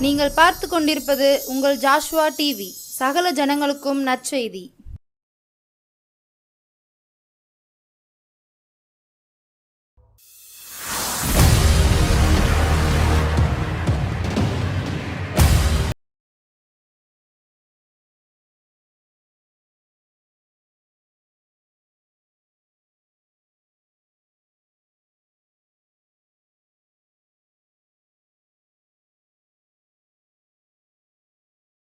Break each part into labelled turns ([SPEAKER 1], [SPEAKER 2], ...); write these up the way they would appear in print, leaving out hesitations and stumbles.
[SPEAKER 1] நீங்கள் பார்த்து கொண்டிருப்பது உங்கள் ஜாஷுவா டிவி. சகல ஜனங்களுக்கும் நற்செய்தி.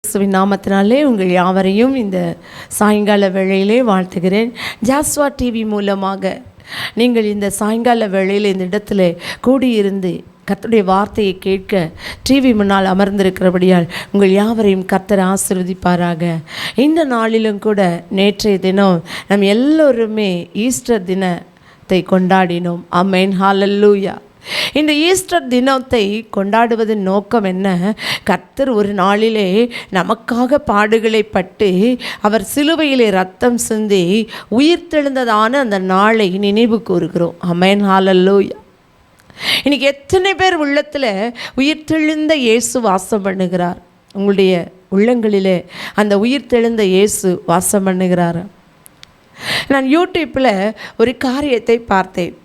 [SPEAKER 2] இயேசுவின் நாமத்தினாலே உங்கள் யாவரையும் இந்த சாயங்கால வேளையிலே வாழ்த்துகிறேன். ஜாஸ்வா டிவி மூலமாக நீங்கள் இந்த சாயங்கால வேளையில் இந்த இடத்துல கூடியிருந்து கர்த்தருடைய வார்த்தையை கேட்க டிவி முன்னால் அமர்ந்திருக்கிறபடியால் உங்கள் யாவரையும் கர்த்தர் ஆசீர்வதிப்பாராக. இந்த நாளிலும் கூட நேற்றைய தினம் நம் எல்லோருமே ஈஸ்டர் தினத்தை கொண்டாடினோம். ஆமென், ஹல்லேலூயா. இந்த ஈஸ்டர் தினத்தை கொண்டாடுவதன் நோக்கம் என்ன? கர்த்தர் ஒரு நாளிலே நமக்காக பாடுகளை பட்டு அவர் சிலுவையிலே ரத்தம் சிந்தி உயிர்த்தெழுந்ததான அந்த நாளை நினைவு கூறுகிறோம். ஆமென், ஹல்லேலூயா. இன்னைக்கு எத்தனை பேர் உள்ளத்தில் உயிர்த்தெழுந்த இயேசு வாசம் பண்ணுகிறார்? உங்களுடைய உள்ளங்களிலே அந்த உயிர்த்தெழுந்த இயேசு வாசம் பண்ணுகிறார். நான் யூடியூப்பில் ஒரு காரியத்தை பார்த்தேன்.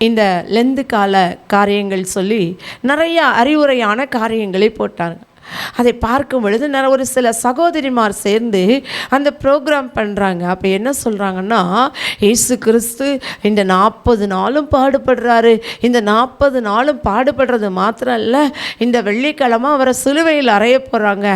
[SPEAKER 2] இந்த லெந்து கால காரியங்கள் சொல்லி நிறையா அறிவுரையான காரியங்களை போட்டாங்க. அதை பார்க்கும் பொழுது ஒரு சில சகோதரிமார் சேர்ந்து அந்த ப்ரோக்ராம் பண்ணுறாங்க. அப்போ என்ன சொல்கிறாங்கன்னா, இயேசு கிறிஸ்து இந்த 40 நாளும் பாடுபடுறாரு. இந்த 40 நாளும் பாடுபடுறது மாத்திரம் இல்லை, இந்த வெள்ளிக்கிழமை அவரை சிலுவையில் அறைய போகிறாங்க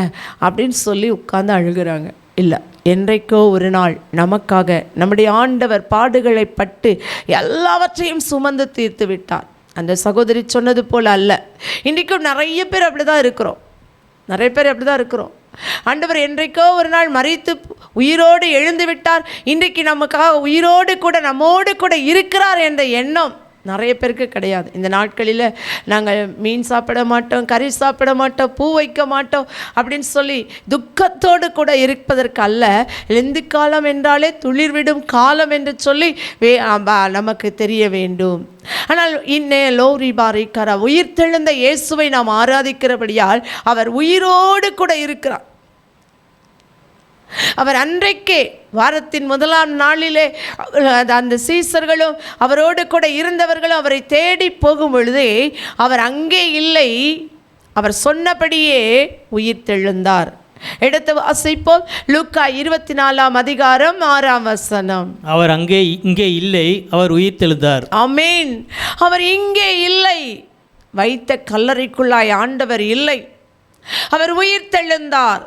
[SPEAKER 2] அப்படின்னு சொல்லி உட்கார்ந்து அழுகிறாங்க. இல்லை, என்றைக்கோ ஒரு நாள் நமக்காக நம்முடைய ஆண்டவர் பாடுகளை பட்டு எல்லாவற்றையும் சுமந்து தீர்த்து விட்டார். அந்த சகோதரி சொன்னது போல் அல்ல. இன்றைக்கும் நிறைய பேர் அப்படி தான் இருக்கிறோம். ஆண்டவர் என்றைக்கோ ஒரு நாள் மரித்து உயிரோடு எழுந்து விட்டார், இன்றைக்கு நமக்காக உயிரோடு கூட நம்மோடு கூட இருக்கிறார் என்ற எண்ணம் நிறைய பேருக்கு கிடையாது. இந்த நாட்களில் நாங்கள் மீன் சாப்பிட மாட்டோம், கறி சாப்பிட மாட்டோம், பூ வைக்க மாட்டோம் அப்படின்னு சொல்லி துக்கத்தோடு கூட இருப்பதற்கு அல்ல. லெந்து காலம் என்றாலே துளிர்விடும் காலம் என்று சொல்லி நமக்கு தெரிய வேண்டும். ஆனால் இன்னே லோரி பாரிக்காரா, உயிர்த்தெழுந்த இயேசுவை நாம் ஆராதிக்கிறபடியால் அவர் உயிரோடு கூட இருக்கிறார். அவர் அன்றைக்கே வாரத்தின் முதலாம் நாளிலே அந்த சீசர்களும் அவரோடு கூட இருந்தவர்களும் அவரை தேடி போகும் பொழுதே அவர் அங்கே இல்லை, அவர் சொன்னபடியே உயிர்த்தெழுந்தார். எடுத்து வாசிப்போம். லூக்கா 24 அதிகாரம் 6 வசனம்.
[SPEAKER 3] அவர் இங்கே இல்லை, அவர் உயிர்த்தெழுந்தார்.
[SPEAKER 2] ஆமென். அவர் இங்கே இல்லை, வைத்த கல்லறைக்குள்ளாய் ஆண்டவர் இல்லை, அவர் உயிர்த்தெழுந்தார்.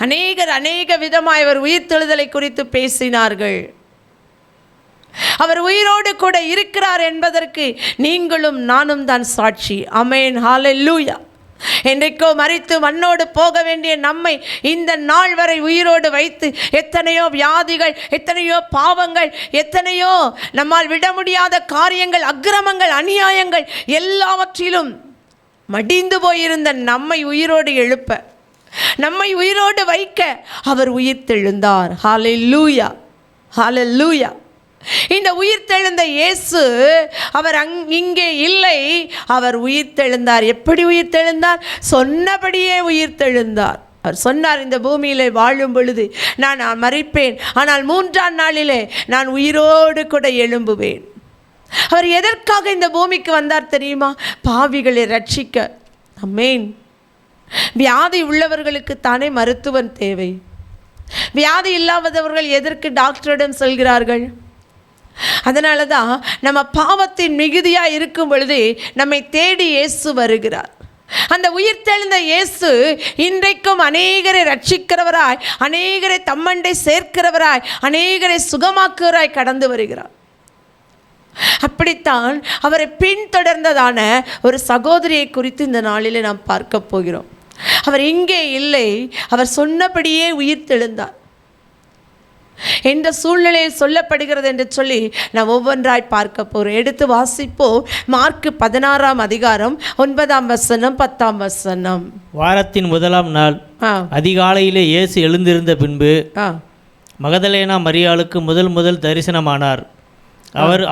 [SPEAKER 2] அநேக விதமாய் அவர் உயிர்த்தெழுதலை குறித்து பேசினார்கள். அவர் உயிரோடு கூட இருக்கிறார் என்பதற்கு நீங்களும் நானும் தான் சாட்சி. ஆமென், ஹல்லேலூயா. என்றைக்கோ மரித்து மண்ணோடு போக வேண்டிய நம்மை இந்த நாள் வரை உயிரோடு வைத்து எத்தனையோ வியாதிகள், எத்தனையோ பாவங்கள், எத்தனையோ நம்மால் விட முடியாத காரியங்கள், அக்கிரமங்கள், அநியாயங்கள் எல்லாவற்றிலும் மடிந்து போயிருந்த நம்மை உயிரோடு எழுப்ப, நம்மை உயிரோடு வைக்க அவர் உயிர்த்தெழுந்தார். ஹல்லேலூயா, ஹல்லேலூயா. இந்த உயிர்த்தெழுந்த இயேசு அவர் இங்கே இல்லை, அவர் உயிர்த்தெழுந்தார். எப்படி உயிர்த்தெழுந்தார்? சொன்னபடியே உயிர்த்தெழுந்தார். அவர் சொன்னார், இந்த பூமியிலே வாழும் பொழுது நான் மரிப்பேன், ஆனால் 3ஆம் நாளிலே நான் உயிரோடு கூட எழும்புவேன். அவர் எதற்காக இந்த பூமிக்கு வந்தார் தெரியுமா? பாவிகளை ரட்சிக்க. ஆமென். வியாதி உள்ளவர்களுக்கு தானே மருத்துவன் தேவை. வியாதி இல்லாதவர்கள் எதற்கு டாக்டரிடம் செல்கிறார்கள்? அதனால தான் நம்ம பாவத்தின் மிகுதியாக இருக்கும் பொழுது நம்மை தேடி இயேசு வருகிறார். அந்த உயிர்த்தெழுந்த இயேசு இன்றைக்கும் அநேகரை ரட்சிக்கிறவராய், அநேகரை தம்மண்டை சேர்க்கிறவராய், அநேகரை சுகமாக்குவராய் கடந்து வருகிறார். அப்படித்தான் அவரை பின்தொடர்ந்ததான ஒரு சகோதரியை குறித்து இந்த நாளில் நாம் பார்க்க போகிறோம். அவர் இங்கே இல்லை, அவர் சொன்னபடியே உயிர்த்தெழுந்தார். எந்த சூழ்நிலையில் சொல்லப்படுகிறது என்று சொல்லி நாம் ஒவ்வொன்றாய் பார்க்க போகிறோம். எடுத்து வாசிப்போம். மார்க் 16 அதிகாரம் 9 வசனம் 10 வசனம்.
[SPEAKER 3] வாரத்தின் முதலாம் நாள் அதிகாலையிலே இயேசு எழுந்திருந்த பின்பு மகதலேனா மரியாளுக்கு முதல் தரிசனமானார்.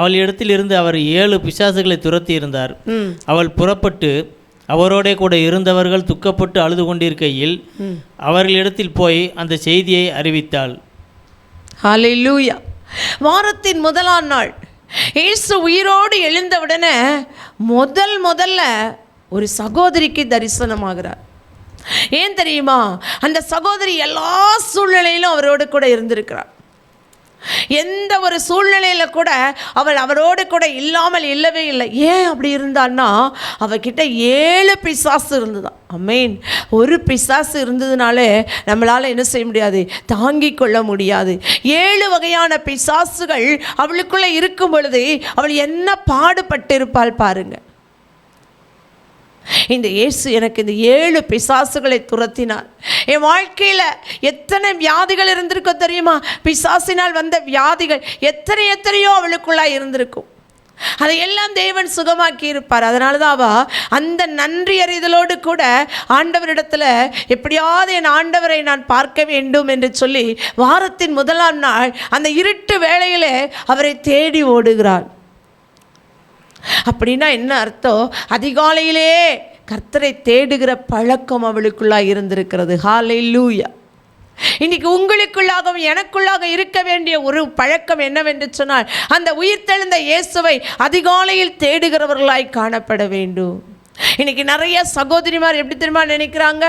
[SPEAKER 3] அவளிடத்தில் இருந்து அவர் 7 பிசாசுகளை துரத்தி இருந்தார். அவள் புறப்பட்டு அவரோட கூட இருந்தவர்கள் துக்கப்பட்டு அழுது கொண்டிருக்கையில் அவர்களிடத்தில் போய் அந்த செய்தியை அறிவித்தாள்.
[SPEAKER 2] ஹல்லேலூயா. வாரத்தின் முதலாம் நாள் இயேசு உயிரோடு எழுந்தவுடனே முதல்ல ஒரு சகோதரிக்கு தரிசனமாகிறார். ஏன் தெரியுமா? அந்த சகோதரி எல்லா சூழ்நிலையிலும் அவரோடு கூட இருந்திருக்கிறார். எந்த ஒரு சூழ்நிலையில் கூட அவள் அவரோடு கூட இல்லாமல் இல்லவே இல்லை. ஏன் அப்படி இருந்தான்னா, அவகிட்ட 7 பிசாசு இருந்துதான். அமேன். ஒரு பிசாசு இருந்ததுனாலே நம்மளால் என்ன செய்ய முடியாது? தாங்கிக் கொள்ள முடியாது. 7 வகையான பிசாசுகள் அவளுக்குள்ளே இருக்கும் பொழுது அவள் என்ன பாடுபட்டிருப்பாள் பாருங்க. இந்த இயேசு எனக்கு இந்த 7 பிசாசுகளை துரத்தினார். என் வாழ்க்கையில் எத்தனை வியாதிகள் இருந்திருக்கும் தெரியுமா? பிசாசினால் வந்த வியாதிகள் எத்தனையோ அவளுக்குள்ளாக இருந்திருக்கும். அதையெல்லாம் தேவன் சுகமாக்கி இருப்பார். அதனால தான் அந்த நன்றி அறிதலோடு கூட ஆண்டவரிடத்தில் எப்படியாவது என் ஆண்டவரை நான் பார்க்க வேண்டும் என்று சொல்லி வாரத்தின் முதலாம் நாள் அந்த இருட்டு வேளையிலே அவரை தேடி ஓடுகிறாள். அப்படின்னா என்ன அர்த்தம்? அதிகாலையிலே கர்த்தரை தேடுகிற பழக்கம் அவளுக்குள்ளாக இருந்திருக்கிறது. ஹல்லேலூயா. இன்னைக்கு உங்களுக்குள்ளாகவும் எனக்குள்ளாக இருக்க வேண்டிய ஒரு பழக்கம் என்னவென்று சொன்னால், அந்த உயிர்த்தெழுந்த இயேசுவை அதிகாலையில் தேடுகிறவர்களாய் காணப்பட வேண்டும். இன்னைக்கு நிறைய சகோதரிமார் எப்படி தெரியுமா நினைக்கிறாங்க?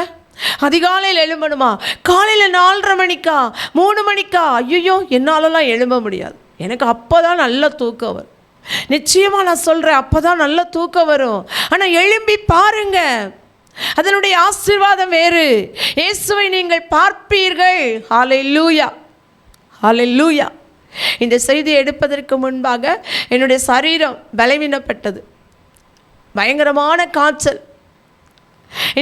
[SPEAKER 2] அதிகாலையில் எழும்பணுமா? காலையில் 4:30 மணிக்கா 3 மணிக்கா? ஐயோ, என்னாலலாம் எழும்ப முடியாது. எனக்கு அப்போ தான் நல்ல தூக்கம் வரும். நிச்சயமாக நான் சொல்கிறேன், அப்போ தான் நல்ல தூக்கம் வரும். ஆனால் எழும்பி பாருங்க, அதனுடைய ஆசீர்வாதம் வேறு. இயேசுவை நீங்கள் பார்ப்பீர்கள். ஹல்லேலூயா, ஹல்லேலூயா. இந்த செய்தியை எடுப்பதற்கு முன்பாக என்னுடைய சரீரம் பலவீனப்பட்டது. பயங்கரமான காய்ச்சல்.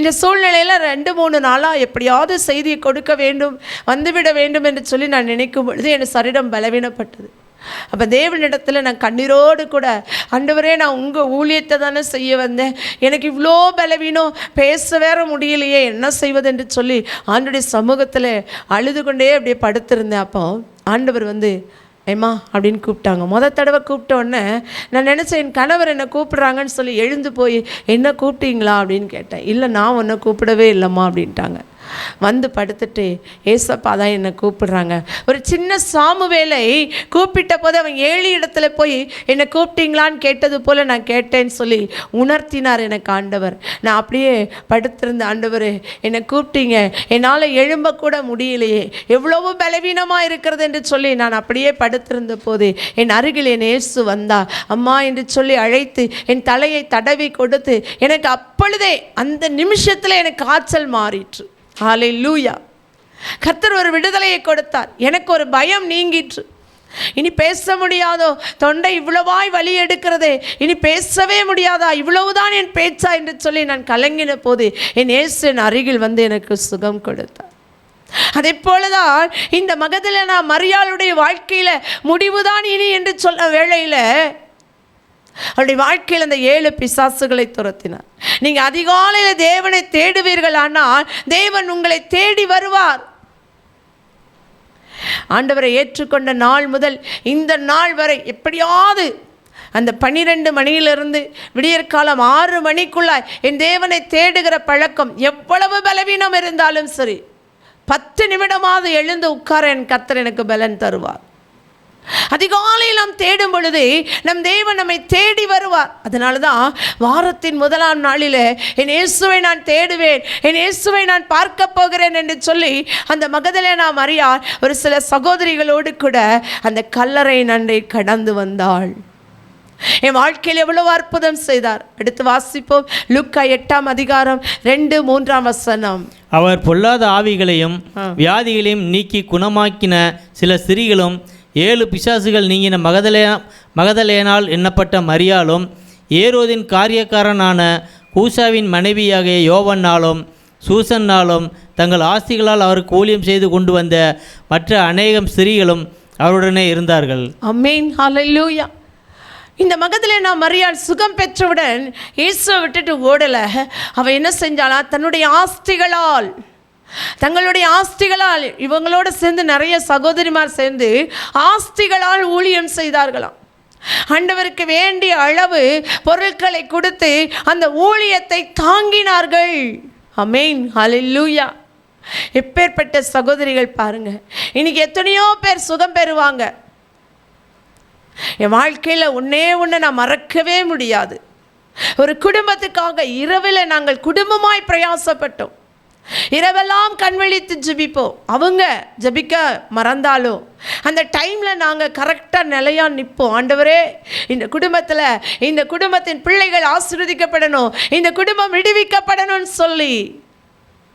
[SPEAKER 2] இந்த சூழ்நிலையில் 2-3 நாளாக எப்படியாவது செய்தியை கொடுக்க வேண்டும், வந்துவிட வேண்டும் என்று சொல்லி நான் நினைக்கும் பொழுது என் சரீரம் பலவீனப்பட்டது. அப்போ தேவனிடத்தில் நான் கண்ணீரோடு கூட, ஆண்டவரே, நான் உங்கள் ஊழியத்தை தானே செய்ய வந்தேன், எனக்கு இவ்வளோ பலவீனம், பேச வேற முடியலையே, என்ன செய்வது என்று சொல்லி ஆண்டவருடைய சமூகத்தில் அழுது கொண்டே அப்படியே படுத்திருந்தேன். அப்போ ஆண்டவர் ஏம்மா அப்படின்னு கூப்பிட்டாங்க. தடவை கூப்பிட்ட உடனே நான் நினச்சேன், என் கணவர் என்னை கூப்பிட்றாங்கன்னு சொல்லி எழுந்து போய், என்ன கூப்பிட்டீங்களா அப்படின்னு கேட்டேன். இல்லை, நான் உன்னை கூப்பிடவே இல்லைம்மா அப்படின்ட்டாங்க. படுத்துட்டு, ஏசப்பா தான் என்னை கூப்பிடுறாங்க. ஒரு சின்ன சாமுவேலை கூப்பிட்ட போது அவன் 7 இடத்துல போய் என்னை கூப்பிட்டீங்களான்னு கேட்டது போல் நான் கேட்டேன்னு சொல்லி உணர்த்தினார் எனக்கு ஆண்டவர். நான் அப்படியே படுத்திருந்த, ஆண்டவர் என்னை கூப்பிட்டீங்க, என்னால் எழும்பக்கூட முடியலையே, எவ்வளவு பலவீனமாக இருக்கிறது என்று சொல்லி நான் அப்படியே படுத்திருந்த போது என் அருகில் என் இயேசு வந்தா, அம்மா என்று சொல்லி அழைத்து என் தலையை தடவி கொடுத்து, எனக்கு அப்பொழுதே அந்த நிமிஷத்தில் எனக்கு காய்ச்சல் மாறிற்று. ஹல்லேலூயா. கர்த்தர் ஒரு விடுதலையை கொடுத்தார். எனக்கு ஒரு பயம் நீங்கிற்று. இனி பேச முடியாதோ, தொண்டை இவ்வளவாய் வலி எடுக்கிறதே, இனி பேசவே முடியாதா, இவ்வளவுதான் என் பேச்சா என்று சொல்லி நான் கலங்கின போது என் இயேசு என் அருகில் எனக்கு சுகம் கொடுத்தார். அதே போலதான் இந்த மகதலேனா மரியாளுடைய வாழ்க்கையில் முடிவுதான் இனி என்று சொல்ல வேளையில் அவருடைய வாழ்க்கையில் அந்த 7 பிசாசுகளை துரத்தினார். நீங்கள் அதிகாலையில் தேவனை தேடுவீர்கள், ஆனால் தேவன் உங்களை தேடி வருவார். ஆண்டவரை ஏற்றுக்கொண்ட நாள் முதல் இந்த நாள் வரை எப்படியாவது அந்த 12 மணியிலிருந்து விடியற்காலம் 6 மணிக்குள்ளாய் என் தேவனை தேடுகிற பழக்கம், எவ்வளவு பலவீனம் இருந்தாலும் சரி 10 நிமிடமாவது எழுந்து உட்கார என் கர்த்தர் எனக்கு பலன் தருவார். அதிகாலையில் நாம் தேடும் பொழுது நம் தேவன் நம்மை தேடி வருவார். அதனால தான் வாரத்தின் முதலாம் நாளில் என் இயேசுவை நான் தேடுவேன், என் இயேசுவை நான் பார்க்க போகிறேன் என்று சொல்லி அந்த மகதலேனா மரியாள் ஒரு சில சகோதரிகளோடு கூட அந்த கல்லறை நன்றை கடந்து வந்தாள். என் வாழ்க்கையில் எவ்வளவு அற்புதம் செய்தார். அடுத்து வாசிப்போம். லூக்கா 8ஆம் அதிகாரம் 2-3ஆம் வசனம்.
[SPEAKER 3] அவர் பொல்லாத ஆவிகளையும் வியாதிகளையும் நீக்கி குணமாக்கின சில ஸ்திரீகளும் 7 பிசாசுகள் நீங்கின மகதலேனால் எண்ணப்பட்ட மரியாளும் ஏரோதின் காரியக்காரனான கூசாவின் மனைவியாகிய யோவன்னாலும் சூசன்னாலும் தங்கள் ஆஸ்திகளால் அவருக்கு ஊழியம் செய்து கொண்டு வந்த மற்ற அநேகம் ஸ்திரீகளும் அவருடனே இருந்தார்கள்.
[SPEAKER 2] ஆமென், ஹல்லேலூயா. இந்த மகதலேனா மரியாள் சுகம் பெற்றவுடன் இயேசுவை விட்டுட்டு ஓடலை. அவள் என்ன செஞ்சாளா? தங்களுடைய ஆஸ்திகளால் இவங்களோட சேர்ந்து நிறைய சகோதரிமார் சேர்ந்து ஆஸ்திகளால் ஊழியம் செய்தார்களாம். ஆண்டவருக்கு வேண்டிய அளவு பொருட்களை கொடுத்து அந்த ஊழியத்தை தாங்கினார்கள். ஆமென், ஹல்லேலூயா. எப்பேற்பட்ட சகோதரிகள் பாருங்க. இன்னைக்கு எத்தனையோ பேர் சுகம் பெறுவாங்க. என் வாழ்க்கையில் ஒன்று நான் மறக்கவே முடியாது. ஒரு குடும்பத்துக்காக இரவில் நாங்கள் குடும்பமாய் பிரயாசப்பட்டோம். இரவெல்லாம் கண்விழித்து ஜெபிப்போம். அவங்க ஜெபிக்க மறந்தாலும் அந்த டைமில் நாங்கள் கரெக்டாக நிலையாக நிற்போம். ஆண்டவரே, இந்த குடும்பத்தில் இந்த குடும்பத்தின் பிள்ளைகள் ஆசீர்வதிக்கப்படணும், இந்த குடும்பம் விடுவிக்கப்படணும்னு சொல்லி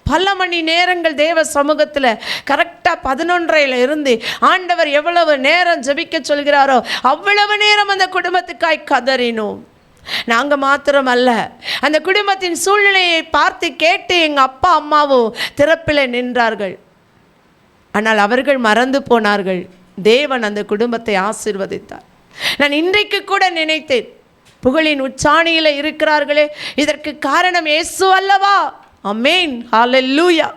[SPEAKER 2] பல மணி நேரங்கள் தேவ சமூகத்தில் கரெக்டாக 11:30 இருந்து ஆண்டவர் எவ்வளவு நேரம் ஜெபிக்க சொல்கிறாரோ அவ்வளவு நேரம் அந்த குடும்பத்துக்காய் கதறினோம். நாங்கள் மாத்திரமல்ல, அந்த குடும்பத்தின் சூழ்நிலையை பார்த்து கேட்டு எங்கள் அப்பா அம்மாவும் திறப்பில் நின்றார்கள். ஆனால் அவர்கள் மறந்து போனார்கள். தேவன் அந்த குடும்பத்தை ஆசீர்வதித்தார். நான் இன்றைக்கு கூட நினைத்தேன், புகழின் உச்சாணியில் இருக்கிறார்களே, இதற்கு காரணம் இயேசு அல்லவா? ஆமென், ஹல்லேலூயா.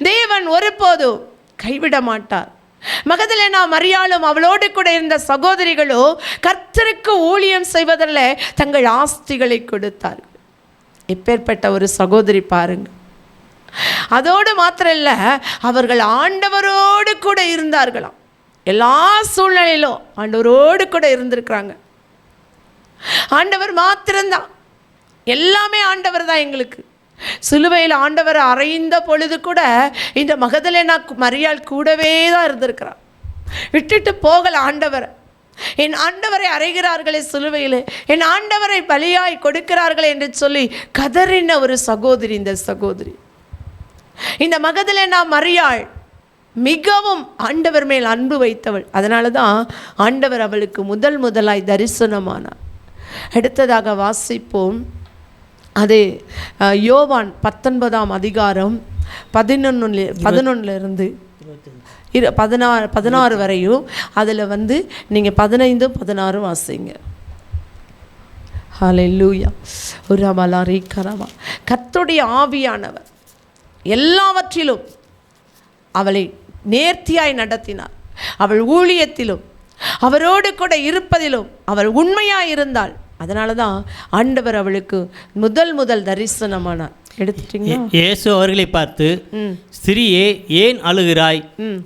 [SPEAKER 2] தேவன் ஒருபோதும் கைவிட மாட்டார். மகதலேனா மரியாளும் அவளோடு கூட இருந்த சகோதரிகளோ கர்த்தருக்கு ஊழியம் செய்வதில் தங்கள் ஆஸ்திகளை கொடுத்தார்கள். எப்பேற்பட்ட ஒரு சகோதரி பாருங்க. அதோடு மாத்திரம் இல்லை, அவர்கள் ஆண்டவரோடு கூட இருந்தார்களாம். எல்லா சூழ்நிலையிலும் ஆண்டவரோடு கூட இருந்திருக்கிறாங்க. ஆண்டவர் மாத்திரம்தான், எல்லாமே ஆண்டவர் தான் எங்களுக்கு. சிலுவையில் ஆண்டவர் அறைந்த பொழுது கூட இந்த மகதலேனா மரியாள் கூடவே தான் இருந்திருக்கிறார். விட்டுட்டு போகல ஆண்டவரை. என் ஆண்டவரை அறைகிறார்களே சிலுவையில், என் ஆண்டவரை பலியாய் கொடுக்கிறார்களே என்று சொல்லி கதறின ஒரு சகோதரி இந்த சகோதரி. இந்த மகதலேனா மரியாள் மிகவும் ஆண்டவர் மேல் அன்பு வைத்தவள். அதனால தான் ஆண்டவர் அவளுக்கு முதலாய் தரிசனமானார். அடுத்ததாக வாசிப்போம். அது யோவான் 19ஆம் அதிகாரம் 11 16 வரையும். அதில் நீங்கள் 15 16 வாசிங்க. ஹல்லேலூயா. உரமலாரி கரவா. கர்த்தருடைய ஆவியானவர் எல்லாவற்றிலும் அவளை நேர்த்தியாய் நடத்தினார். அவள் ஊழியத்திலும் அவரோடு கூட இருப்பதிலும் அவள் உண்மையாக இருந்தாள். அதனால தான் ஆண்டவர் அவளுக்கு முதல் தரிசனமானார். எடுத்துட்டீங்களா?
[SPEAKER 3] இயேசு அவர்களை பார்த்து, ஸ்திரியே, ஏன் அழுகிறாய்?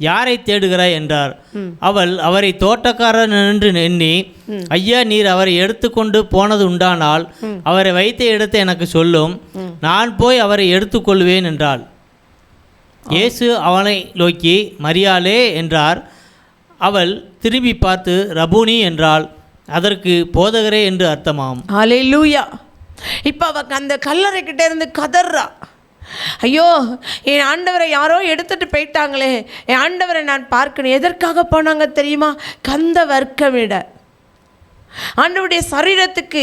[SPEAKER 3] யாரை தேடுகிறாய் என்றார். அவள் அவரை தோட்டக்காரன் என்று எண்ணி, ஐயா, நீர் அவரை எடுத்துக்கொண்டு போனது உண்டானால் அவரை வைத்த இடத்தை எனக்கு சொல்லும், நான் போய் அவரை எடுத்துக்கொள்வேன் என்றாள். இயேசு அவளை நோக்கி, மரியாளே என்றார். அவள் திரும்பி பார்த்து ரபூனி என்றாள். அதற்கு போதகரே என்று அர்த்தமாம்.
[SPEAKER 2] ஹல்லேலூயா. இப்போ அவ அந்த கல்லறை கிட்ட இருந்து கதறா, ஐயோ, என் ஆண்டவரை யாரோ எடுத்துட்டு போயிட்டாங்களே, என் ஆண்டவரை நான் பார்க்கணும். எதற்காக போனாங்க தெரியுமா? கந்த வர்க்கமிட. ஆண்டவருடைய சரீரத்துக்கு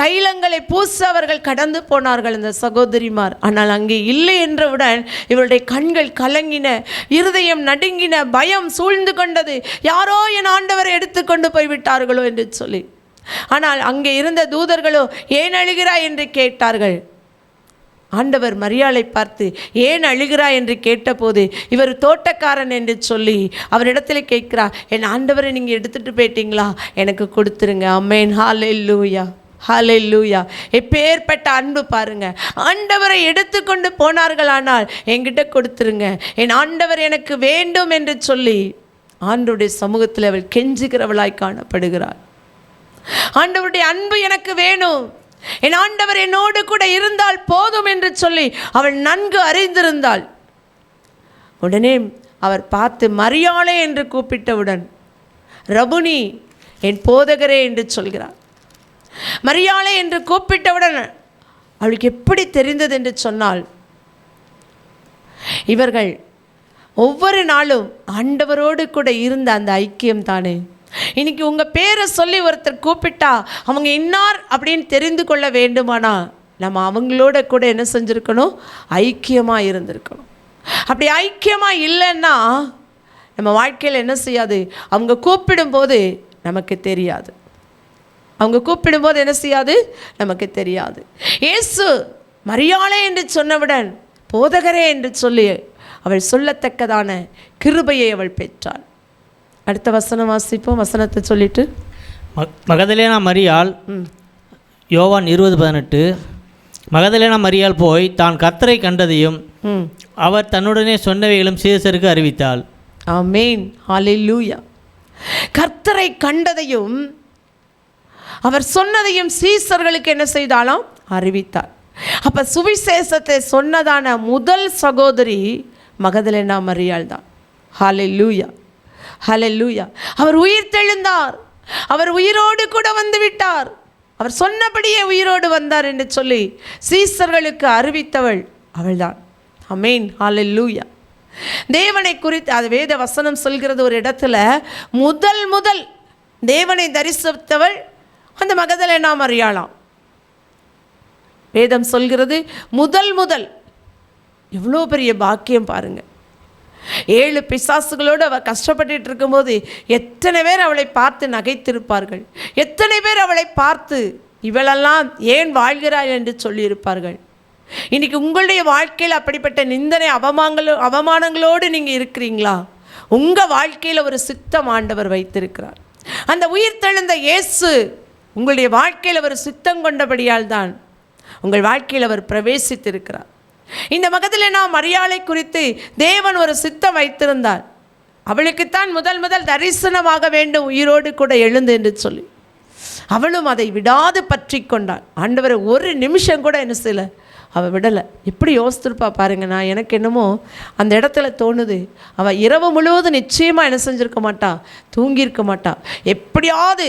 [SPEAKER 2] தைலங்களை பூச அவர்கள் கடந்து போனார்கள் இந்த சகோதரிமார். ஆனால் அங்கே இல்லை என்றவுடன் இவருடைய கண்கள் கலங்கின, இருதயம் நடுங்கின, பயம் சூழ்ந்து கொண்டது. யாரோ என் ஆண்டவரை எடுத்துக்கொண்டு போய்விட்டார்களோ என்று சொல்லி. ஆனால் அங்கே இருந்த தூதர்களோ ஏன் அழுகிறாய் என்று கேட்டார்கள். ஆண்டவர் மரியாளை பார்த்து ஏன் அழுகிறாய் என்று கேட்டபோது இவர் தோட்டக்காரன் என்று சொல்லி அவரிடத்தில் கேட்கிறார், என் ஆண்டவரை நீங்கள் எடுத்துகிட்டு போயிட்டீங்களா, எனக்கு கொடுத்துருங்க. ஆமென், ஹல்லேலூயா, ஹல்லேலூயா. எப்பேற்பட்ட அன்பு பாருங்க. ஆண்டவரை எடுத்துக்கொண்டு போனார்களானால் என்கிட்ட கொடுத்துருங்க, என் ஆண்டவர் எனக்கு வேண்டும் என்று சொல்லி ஆண்டவருடைய சமூகத்தில் அவள் கெஞ்சுகிறவளாய் காணப்படுகிறாள். ஆண்டவருடைய அன்பு எனக்கு வேணும், என் ஆண்டவர் என்னோடு கூட இருந்தால் போதும் என்று சொல்லி அவள் நன்கு அறிந்திருந்தாள். உடனே அவர் பார்த்து மரியாளே என்று கூப்பிட்டவுடன் ரபுனி, என் போதகரே என்று சொல்கிறார். மரியாளே என்று கூப்பிட்டவுடன் அவளுக்கு எப்படி தெரிந்தது என்று சொன்னால், இவர்கள் ஒவ்வொரு நாளும் ஆண்டவரோடு கூட இருந்த அந்த ஐக்கியம் தானே. இன்னைக்கு உங்கள் பேரை சொல்லி ஒருத்தர் கூப்பிட்டா அவங்க இன்னார் அப்படின்னு தெரிந்து கொள்ள வேண்டுமானா நம்ம அவங்களோட கூட என்ன செஞ்சுருக்கணும்? ஐக்கியமாக இருந்திருக்கணும். அப்படி ஐக்கியமாக இல்லைன்னா நம்ம வாழ்க்கையில் என்ன செய்யாது? அவங்க கூப்பிடும்போது நமக்கு தெரியாது. அவங்க கூப்பிடும்போது என்ன செய்யாது? நமக்கு தெரியாது. இயேசு மரியாளே என்று சொன்னவுடன் போதகரே என்று சொல்லி அவள் சொல்லத்தக்கதான கிருபையை அவள் பெற்றாள். அடுத்த வசனம் வாசிப்போம். வசனத்தை சொல்லிட்டு,
[SPEAKER 3] மகதலேனா மரியாள், யோவான் 20:18, மகதலேனா மரியாள் போய் தான் கர்த்தரை கண்டதையும் அவர் தன்னுடனே சொன்னவைகளும் சீசருக்கு அறிவித்தாள்.
[SPEAKER 2] ஆமென், ஹல்லேலூயா. கர்த்தரை கண்டதையும் அவர் சொன்னதையும் சீசர்களுக்கு என்ன செய்தாலும் அறிவித்தார். அப்ப சுவிசேஷத்தை சொன்னதான முதல் சகோதரி மகதலேனா மரியாள் தான். ஹல்லேலூயா, ஹல்லேலூயா. அவர் உயிர் தெழுந்தார், அவர் உயிரோடு கூட வந்து விட்டார், அவர் சொன்னபடியே உயிரோடு வந்தார் என்று சொல்லி சீசர்களுக்கு அறிவித்தவள் அவள்தான். ஆமென், ஹல்லேலூயா. தேவனை குறித்து அது வேத வசனம் சொல்கிறது, ஒரு இடத்துல முதல் தேவனை தரிசித்தவள் அந்த மகதலேனா மரியாளாம். வேதம் சொல்கிறது முதல் எவ்வளோ பெரிய பாக்கியம் பாருங்க. 7 பிசாசுகளோடு அவள் கஷ்டப்பட்டு இருக்கும்போது எத்தனை பேர் அவளை பார்த்து நகைத்திருப்பார்கள், எத்தனை பேர் அவளை பார்த்து இவளெல்லாம் ஏன் வாழ்கிறாள் என்று சொல்லியிருப்பார்கள். இன்றைக்கி உங்களுடைய வாழ்க்கையில் அப்படிப்பட்ட நிந்தனை அவமானங்களோடு நீங்கள் இருக்கிறீங்களா? உங்கள் வாழ்க்கையில் ஒரு சித்தம் ஆண்டவர் வைத்திருக்கிறார். அந்த உயிர் தெழுந்த இயேசு உங்களுடைய வாழ்க்கையில் ஒரு சித்தம் கொண்டபடியால் தான் உங்கள் வாழ்க்கையில் அவர் பிரவேசித்திருக்கிறார். இந்த மகதலேனா மரியாளை குறித்து தேவன் ஒரு சித்தம் வைத்திருந்தார். அவளுக்குத்தான் முதல் தரிசனமாக வேண்டும் உயிரோடு கூட எழுந்து என்று சொல்லி அவளும் அதை விடாது பற்றி கொண்டாள். ஆண்டவரை ஒரு நிமிஷம் கூட என்ன செய்யலை, அவள் விடலை. எப்படி யோசித்திருப்பா பாருங்க. நான் எனக்கு என்னமோ அந்த இடத்துல தோணுது, அவள் இரவு முழுவதும் நிச்சயமாக என்ன செஞ்சுருக்க மாட்டா, தூங்கியிருக்க மாட்டா. எப்படியாவது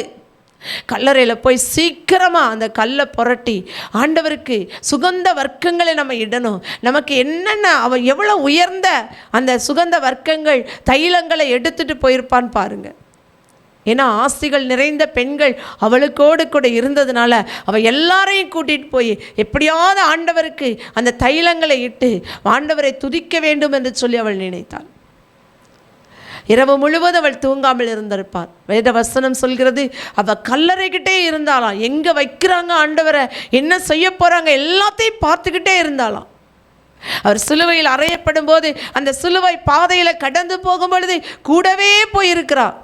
[SPEAKER 2] கல்லறையில் போய் சீக்கிரமாக அந்த கல்லை புரட்டி ஆண்டவருக்கு சுகந்த வர்க்கங்களை நம்ம இடணும். நமக்கு என்னென்ன அவள் எவ்வளோ உயர்ந்த அந்த சுகந்த வர்க்கங்கள் தைலங்களை எடுத்துகிட்டு போயிருப்பான்னு பாருங்கள். ஏன்னா ஆஸ்திகள் நிறைந்த பெண்கள் அவளுக்கோடு கூட இருந்ததுனால அவள் எல்லாரையும் கூட்டிகிட்டு போய் எப்படியாவது ஆண்டவருக்கு அந்த தைலங்களை இட்டு ஆண்டவரை துதிக்க வேண்டும் என்று சொல்லி அவள் நினைத்தாள். இரவு முழுவதும் அவள் தூங்காமல் இருந்திருப்பார். வேத வசனம் சொல்கிறது அவள் கல்லறைக்கிட்டே இருந்தாளாம். எங்கே வைக்கிறாங்க ஆண்டவரை, என்ன செய்ய போகிறாங்க எல்லாத்தையும் பார்த்துக்கிட்டே இருந்தாளாம். அவர் சிலுவையில் அறையப்படும் போது அந்த சிலுவை பாதையில் கடந்து போகும் பொழுது கூடவே போயிருக்கிறார்.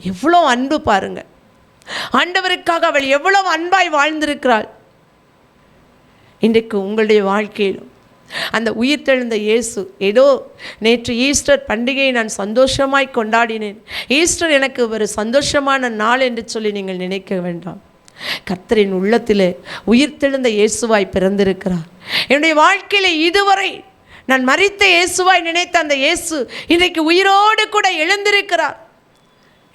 [SPEAKER 2] எவ்வளோ அன்பு பாருங்க. ஆண்டவருக்காக அவள் எவ்வளவு அன்பாய் வாழ்ந்திருக்கிறாள். இன்றைக்கு உங்களுடைய வாழ்க்கையிலும் அந்த உயிர் தெழுந்த இயேசு, ஏதோ நேற்று ஈஸ்டர் பண்டிகையை நான் சந்தோஷமாய் கொண்டாடினேன், ஈஸ்டர் எனக்கு ஒரு சந்தோஷமான நாள் என்று சொல்லி நீங்கள் நினைக்க வேண்டாம். கர்த்தரின் உள்ளத்திலே உயிர் தெழுந்த இயேசுவாய் பிறந்திருக்கிறார். என்னுடைய வாழ்க்கையில் இதுவரை நான் மரித்த இயேசுவாய் நினைத்த அந்த இயேசு இன்றைக்கு உயிரோடு கூட எழுந்திருக்கிறார்.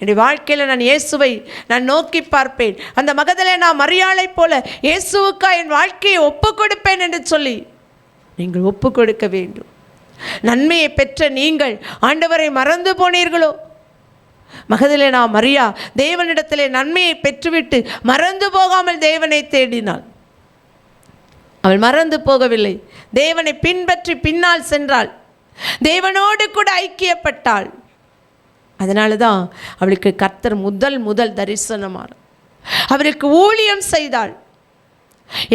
[SPEAKER 2] என்னுடைய வாழ்க்கையில் நான் இயேசுவை நான் நோக்கி பார்ப்பேன். அந்த மகதலேனா மரியாளை போல இயேசுவுக்கா என் வாழ்க்கையை ஒப்பு கொடுப்பேன் என்று சொல்லி நீங்கள் ஒப்பு கொடுக்க வேண்டும். நன்மையை பெற்ற நீங்கள் ஆண்டவரை மறந்து போனீர்களோ? மகதலேனா மரியா தேவனிடத்திலே நன்மையை பெற்றுவிட்டு மறந்து போகாமல் தேவனை தேடினாள். அவள் மறந்து போகவில்லை, தேவனை பின்பற்றி பின்னால் சென்றாள், தேவனோடு கூட ஐக்கியப்பட்டாள். அதனால தான் அவளுக்கு கர்த்தர் முதல் தரிசனமான அவருக்கு ஊழியம் செய்தாள்.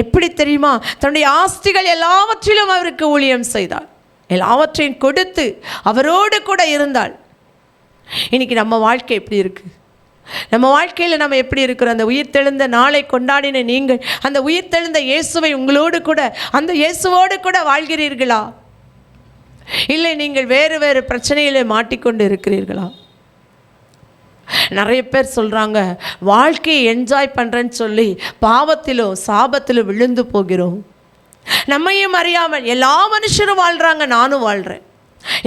[SPEAKER 2] எப்படி தெரியுமா? தன்னுடைய ஆஸ்திகள் எல்லாவற்றிலும் அவருக்கு ஊழியம் செய்தாள், எல்லாவற்றையும் கொடுத்து அவரோடு கூட இருந்தாள். இன்னைக்கு நம்ம வாழ்க்கை எப்படி இருக்கு? நம்ம வாழ்க்கையில் நம்ம எப்படி இருக்கிறோம்? அந்த உயிர் தெழுந்த நாளை கொண்டாடின நீங்கள் அந்த உயிர் தெழுந்த இயேசுவை உங்களோடு கூட அந்த இயேசுவோடு கூட வாழ்கிறீர்களா? இல்லை நீங்கள் வேறு பிரச்சனையிலே மாட்டிக்கொண்டு இருக்கிறீர்களா? நிறைய பேர் சொல்கிறாங்க வாழ்க்கையை என்ஜாய் பண்ணுறேன்னு சொல்லி பாவத்திலும் சாபத்திலும் விழுந்து போகிறோம். நம்மையும் அறியாமல் எல்லா மனுஷரும் வாழ்கிறாங்க, நானும் வாழ்கிறேன்.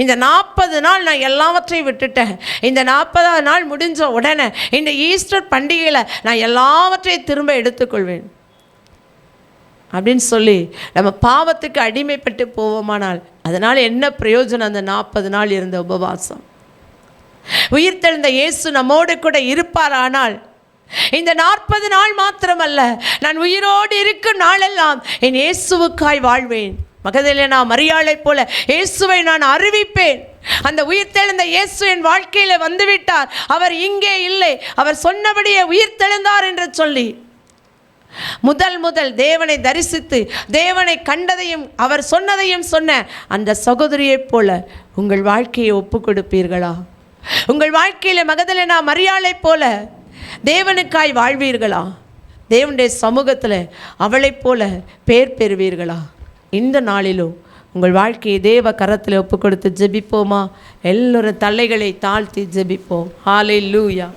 [SPEAKER 2] இந்த 40 நாள் நான் எல்லாவற்றையும் விட்டுட்டேன், இந்த 40ஆவது நாள் முடிஞ்ச உடனே இந்த ஈஸ்டர் பண்டிகையில் நான் எல்லாவற்றையும் திரும்ப எடுத்துக்கொள்வேன் அப்படின்னு சொல்லி நம்ம பாவத்துக்கு அடிமைப்பட்டு போவோமானால் அதனால் என்ன பிரயோஜனம்? அந்த 40 நாள் இருந்த உபவாசம். உயிர்த்தெழுந்த இயேசு நம்மோடு கூட இருப்பாரானால் இந்த 40 நாள் மாத்திரமல்ல, நான் உயிரோடு இருக்கும் நாளெல்லாம் என் இயேசுவுக்காய் வாழ்வேன். மகதலேனா மரியாளை போல இயேசுவை நான் அறிவிப்பேன். அந்த உயிர்த்தெழுந்த இயேசு என் வாழ்க்கையில் வந்துவிட்டார், அவர் இங்கே இல்லை, அவர் சொன்னபடியே உயிர்த்தெழுந்தார் என்று சொல்லி முதல் தேவனை தரிசித்து தேவனை கண்டதையும் அவர் சொன்னதையும் சொன்ன அந்த சகோதரியைப் போல உங்கள் வாழ்க்கையை ஒப்பு கொடுப்பீர்களா? உங்கள் வாழ்க்கையில் மகதலேனா மரியாளை போல தேவனுக்காய் வாழ்வீர்களா? தேவனுடைய சமூகத்தில் அவளைப் போல பேர் பெறுவீர்களா? இந்த நாளிலும் உங்கள் வாழ்க்கையை தேவ கரத்தில் ஒப்பு கொடுத்து ஜெபிப்போமா? எல்லோரும் தலைகளை தாழ்த்தி ஜெபிப்போம். ஹல்லேலூயா,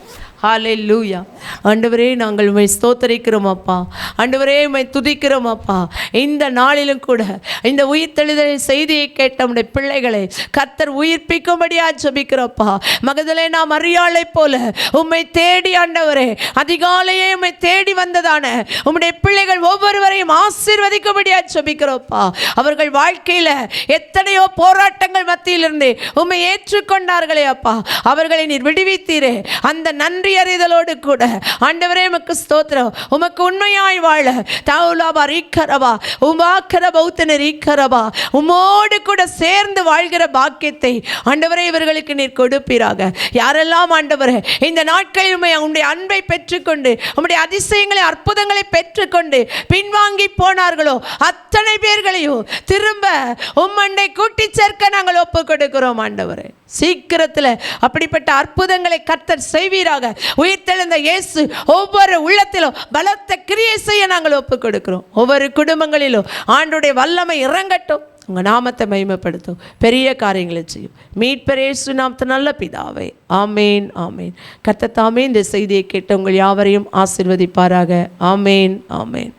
[SPEAKER 2] ஹல்லேலூயா. ஆண்டவரே, நாங்கள் உம்மை ஸ்தோத்தரிக்கிறோம் அப்பா. ஆண்டவரே, உம்மை துதிக்கிறோம் அப்பா. இந்த நாளிலும் கூட இந்த உயிர்த்தெழுதலின் செய்தியை கேட்ட நம்முடைய பிள்ளைகளை கர்த்தர் உயிர்ப்பிக்கும்படியா ஜெபிக்கிறோப்பா. மகதலேனா மரியாளை போல உம்மை தேடி ஆண்டவரே அதிகாலையே உம்மை தேடி வந்ததான உம்முடைய பிள்ளைகள் ஒவ்வொருவரையும் ஆசீர்வதிக்கும்படியா ஜெபிக்கிறோப்பா. அவர்கள் வாழ்க்கையில் எத்தனையோ போராட்டங்கள் மத்தியிலிருந்து உம்மை ஏற்றுக்கொண்டார்களே அப்பா, அவர்களை நீர் விடுவித்தீரே. அந்த நன்றி அறிதலோடு கூட ஆண்டவரே உமக்கு ஸ்தோத்திரம். உமக்கு உண்மையாய் வாழ தௌலாபா ரீக்கரபா உமாக்கர பௌத்தன ரீக்கரபா உமோடு கூட சேர்ந்து வாழ்கிற பாக்கியத்தை ஆண்டவரே இவர்களுக்கு நீர் கொடுப்பீராக. யாரெல்லாம் ஆண்டவரே இந்த நாட்களில் உம்முடைய அன்பை பெற்றுக்கொண்டு உம்முடைய அதிசயங்களை அற்புதங்களை பெற்றுக்கொண்டு பின்வாங்கி போனார்களோ அத்தனை பேர்களையும் திரும்ப உம்மண்டை கூட்டி சேர்க்க நாங்கள் ஒப்பு கொடுக்கிறோம் ஆண்டவரே. சீக்கிரத்தில் அப்படிப்பட்ட அற்புதங்களை கர்த்தர் செய்வீராக. உயிர்த்தெழுந்த இயேசு ஒவ்வொரு உள்ளத்திலும் பலத்த கிரியை செய்ய நாங்கள் ஒப்புக் கொடுக்கிறோம். ஒவ்வொரு குடும்பங்களிலும் ஆண்டவருடைய வல்லமை இறங்கட்டும். உங்கள் நாமத்தை மகிமைப்படுத்தும், பெரிய காரியங்களை செய்யும். மீட்பர் இயேசு நாமத்தின் நல்ல பிதாவே, ஆமேன், ஆமேன். கர்த்தர் தாமே இந்த செய்தியை கேட்ட உங்கள் யாவரையும் ஆசீர்வதிப்பாராக. ஆமேன், ஆமேன்.